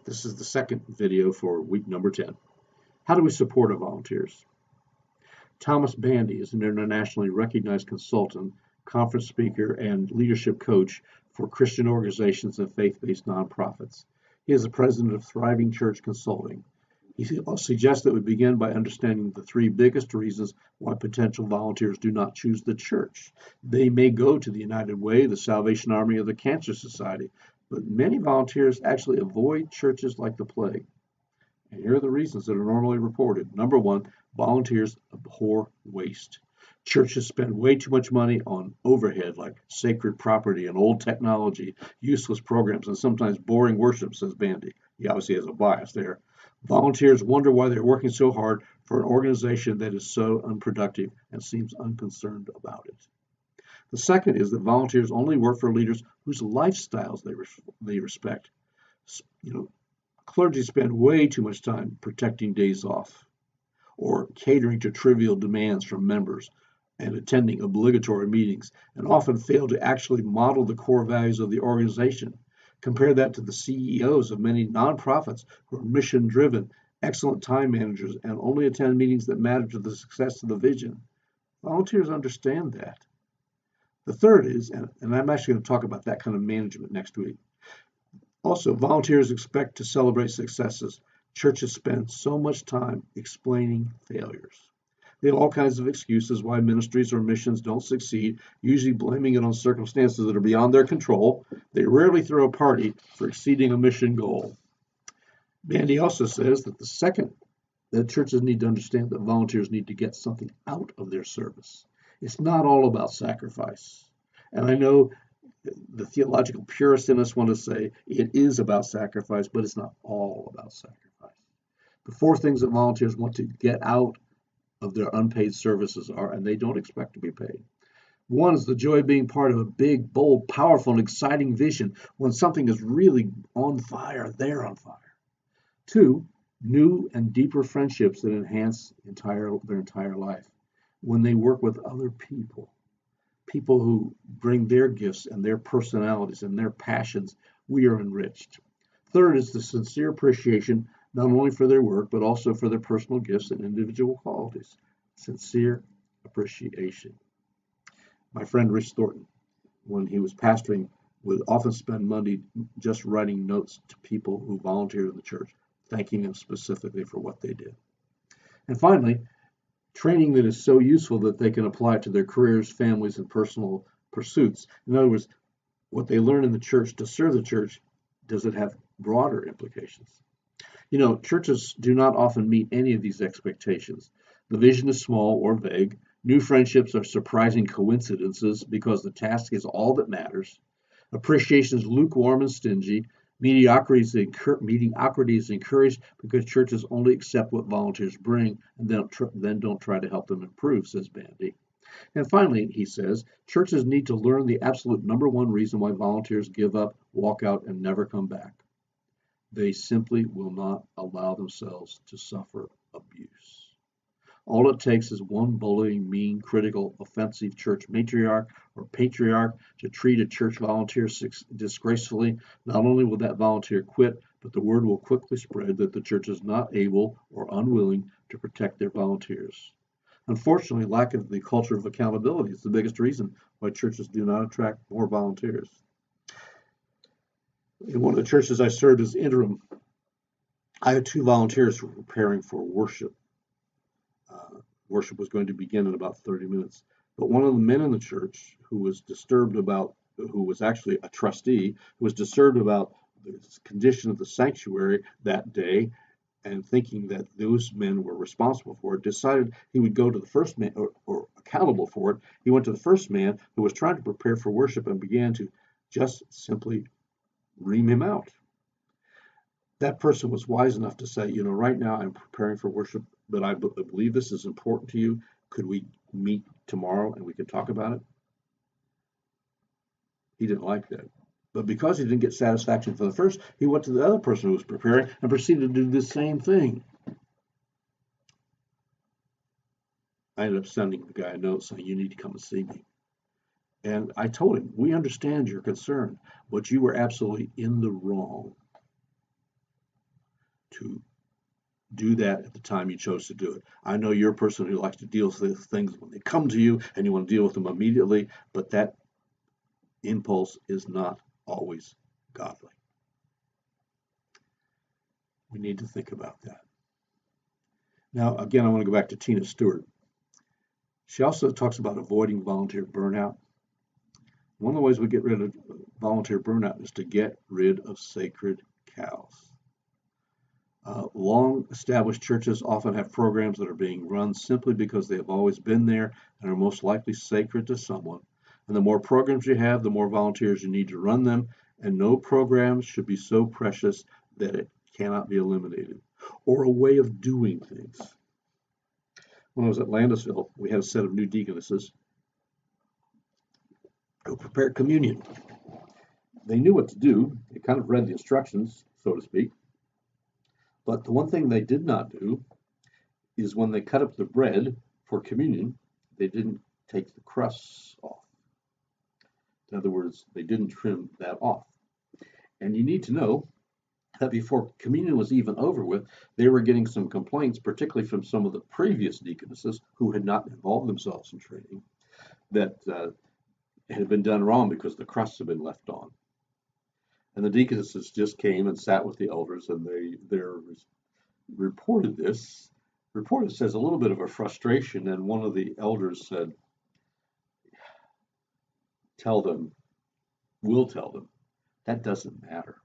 This is the second video for week number 10. How do we support our volunteers? Thomas Bandy is an internationally recognized consultant, conference speaker, and leadership coach for Christian organizations and faith-based nonprofits. He is the president of Thriving Church Consulting. He suggests that we begin by understanding the three biggest reasons why potential volunteers do not choose the church. They may go to the United Way, the Salvation Army, or the Cancer Society, but many volunteers actually avoid churches like the plague. And here are the reasons that are normally reported. Number one, volunteers abhor waste. Churches spend way too much money on overhead like sacred property and old technology, useless programs, and sometimes boring worship, says Bandy. He obviously has a bias there. Volunteers wonder why they're working so hard for an organization that is so unproductive and seems unconcerned about it. The second is that volunteers only work for leaders whose lifestyles they respect. Clergy spend way too much time protecting days off or catering to trivial demands from members and attending obligatory meetings, and often fail to actually model the core values of the organization. Compare that to the CEOs of many nonprofits who are mission-driven, excellent time managers, and only attend meetings that matter to the success of the vision. Volunteers understand that. The third is, and I'm actually going to talk about that kind of management next week. Also, volunteers expect to celebrate successes. Churches spend so much time explaining failures. They have all kinds of excuses why ministries or missions don't succeed, usually blaming it on circumstances that are beyond their control. They rarely throw a party for exceeding a mission goal. Bandy also says that churches need to understand that volunteers need to get something out of their service. It's not all about sacrifice. And I know the theological purists in us want to say it is about sacrifice, but it's not all about sacrifice. The four things that volunteers want to get out of their unpaid services are, and they don't expect to be paid. One is the joy of being part of a big, bold, powerful, and exciting vision. When something is really on fire, they're on fire. Two, new and deeper friendships that enhance their entire life. When they work with other people who bring their gifts and their personalities and their passions, we are enriched. Third is the sincere appreciation, not only for their work, but also for their personal gifts and individual qualities. Sincere appreciation. My friend Rich Thornton, when he was pastoring, would often spend Monday just writing notes to people who volunteered in the church, thanking them specifically for what they did. And finally, training that is so useful that they can apply it to their careers, families, and personal pursuits. In other words, what they learn in the church to serve the church, does it have broader implications? Churches do not often meet any of these expectations. The vision is small or vague. New friendships are surprising coincidences because the task is all that matters. Appreciation is lukewarm and stingy. Mediocrity is encouraged because churches only accept what volunteers bring and then don't try to help them improve, says Bandy. And finally, he says, churches need to learn the absolute number one reason why volunteers give up, walk out, and never come back. They simply will not allow themselves to suffer abuse. All it takes is one bullying, mean, critical, offensive church matriarch or patriarch to treat a church volunteer disgracefully. Not only will that volunteer quit, but the word will quickly spread that the church is not able or unwilling to protect their volunteers. Unfortunately, lack of the culture of accountability is the biggest reason why churches do not attract more volunteers. In one of the churches I served as interim, I had two volunteers who were preparing for worship. Worship was going to begin in about 30 minutes. But one of the men in the church who was actually a trustee, who was disturbed about the condition of the sanctuary that day, and thinking that those men were responsible for it, decided he would go to the first man, or accountable for it. He went to the first man who was trying to prepare for worship and began to just simply ream him out. That person was wise enough to say, right now I'm preparing for worship, but I believe this is important to you. Could we meet tomorrow and we could talk about it? He didn't like that. But because he didn't get satisfaction for the first, he went to the other person who was preparing and proceeded to do the same thing. I ended up sending the guy a note saying, you need to come and see me. And I told him, we understand your concern, but you were absolutely in the wrong. to do that at the time you chose to do it. I know you're a person who likes to deal with things when they come to you and you want to deal with them immediately, but that impulse is not always godly. We need to think about that. Now, again, I want to go back to Tina Stewart. She also talks about avoiding volunteer burnout. One of the ways we get rid of volunteer burnout is to get rid of sacred cows. Long-established churches often have programs that are being run simply because they have always been there and are most likely sacred to someone. And the more programs you have, the more volunteers you need to run them, and no program should be so precious that it cannot be eliminated, or a way of doing things. When I was at Landisville, we had a set of new deaconesses who prepared communion. They knew what to do. They kind of read the instructions, so to speak. But the one thing they did not do is when they cut up the bread for communion, they didn't take the crusts off. In other words, they didn't trim that off. And you need to know that before communion was even over with, they were getting some complaints, particularly from some of the previous deaconesses who had not involved themselves in training, that it had been done wrong because the crusts had been left on. And the deaconesses just came and sat with the elders, and they reported this. Reported says a little bit of a frustration, and one of the elders said, "Tell them, we'll tell them, that doesn't matter.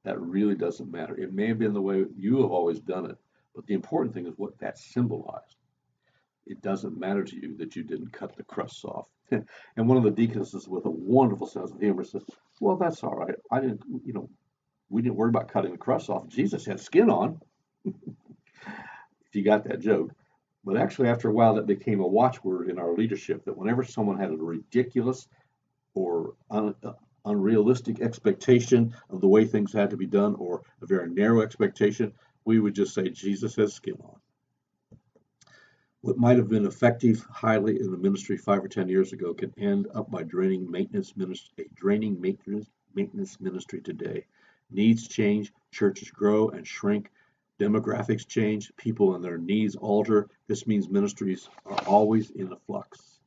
That really doesn't matter. It may have been the way you have always done it, but the important thing is what that symbolized. It doesn't matter to you that you didn't cut the crusts off." And one of the deaconesses, with a wonderful sense of humor, says, "Well, that's all right. We didn't worry about cutting the crusts off. Jesus had skin on." If you got that joke. But actually, after a while, that became a watchword in our leadership, that whenever someone had a ridiculous or unrealistic expectation of the way things had to be done, or a very narrow expectation, we would just say, "Jesus has skin on." What might have been effective highly in the ministry 5 or 10 years ago can end up by draining maintenance ministry today. Needs change, churches grow and shrink, demographics change, people and their needs alter. This means ministries are always in a flux.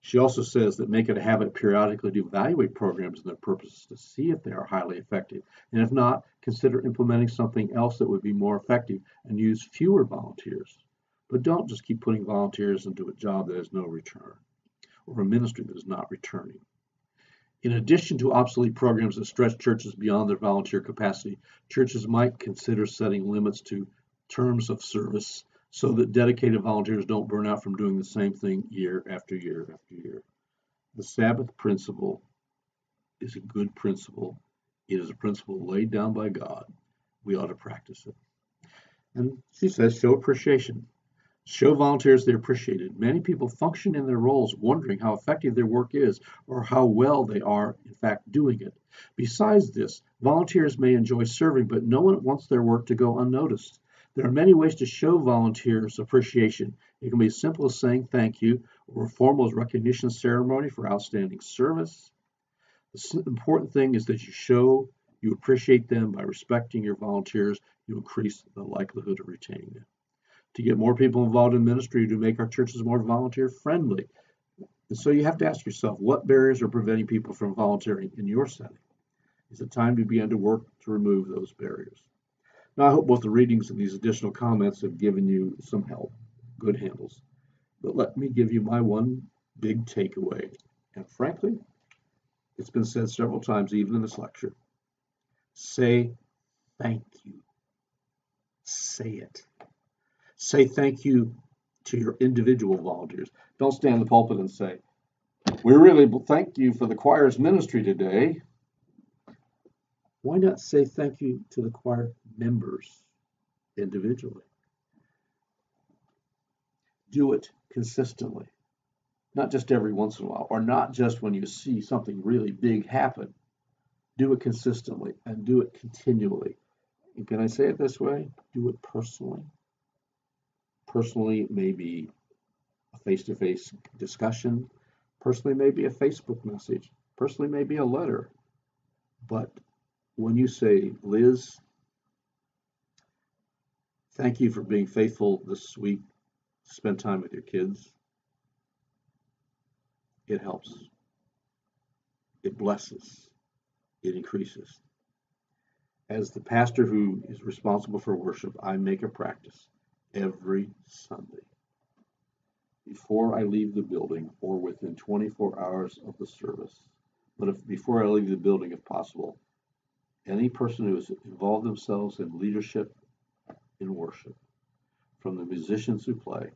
She also says that make it a habit periodically to evaluate programs and their purposes to see if they are highly effective. And if not, consider implementing something else that would be more effective and use fewer volunteers. But don't just keep putting volunteers into a job that has no return, or a ministry that is not returning. In addition to obsolete programs that stretch churches beyond their volunteer capacity, churches might consider setting limits to terms of service so that dedicated volunteers don't burn out from doing the same thing year after year after year. The Sabbath principle is a good principle. It is a principle laid down by God. We ought to practice it. And she says, show appreciation. Show volunteers they're appreciated. Many people function in their roles wondering how effective their work is or how well they are, in fact, doing it. Besides this, volunteers may enjoy serving, but no one wants their work to go unnoticed. There are many ways to show volunteers appreciation. It can be as simple as saying thank you, or a formal recognition ceremony for outstanding service. The important thing is that you appreciate them by respecting your volunteers. You increase the likelihood of retaining them. To get more people involved in ministry, to make our churches more volunteer friendly. And so you have to ask yourself, what barriers are preventing people from volunteering in your setting? Is it time to begin to work to remove those barriers? Now, I hope both the readings and these additional comments have given you some help, good handles. But let me give you my one big takeaway. And frankly, it's been said several times, even in this lecture. Say thank you. Say it. Say thank you to your individual volunteers. Don't stand in the pulpit and say, "We really thank you for the choir's ministry today." Why not say thank you to the choir members individually? Do it consistently, not just every once in a while, or not just when you see something really big happen. Do it consistently and do it continually. And can I say it this way? Do it personally. Personally, it may be a face-to-face discussion. Personally, maybe a Facebook message. Personally, maybe a letter. But when you say, "Liz, Thank you for being faithful this week to spend time with your kids. It helps. It blesses. It increases. As the pastor who is responsible for worship, I make a practice every Sunday, before I leave the building or within 24 hours of the service, but before I leave the building if possible, any person who has involved themselves in leadership in worship, from the musicians who play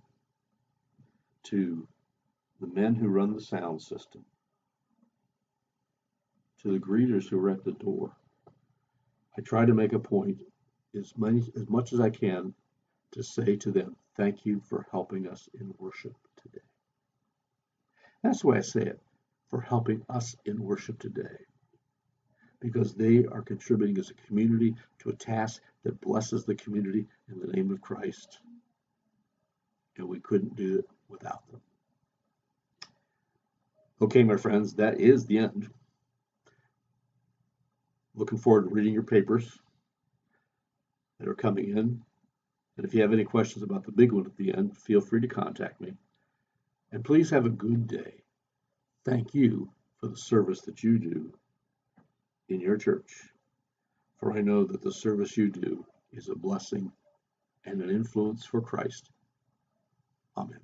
to the men who run the sound system, to the greeters who are at the door, I try to make a point as much as I can to say to them, thank you for helping us in worship today. That's why I say it, for helping us in worship today, because they are contributing as a community to a task that blesses the community in the name of Christ, and we couldn't do it without them. Okay, my friends, that is the end. Looking forward to reading your papers that are coming in. And if you have any questions about the big one at the end, feel free to contact me. And please have a good day. Thank you for the service that you do in your church, for I know that the service you do is a blessing and an influence for Christ. Amen.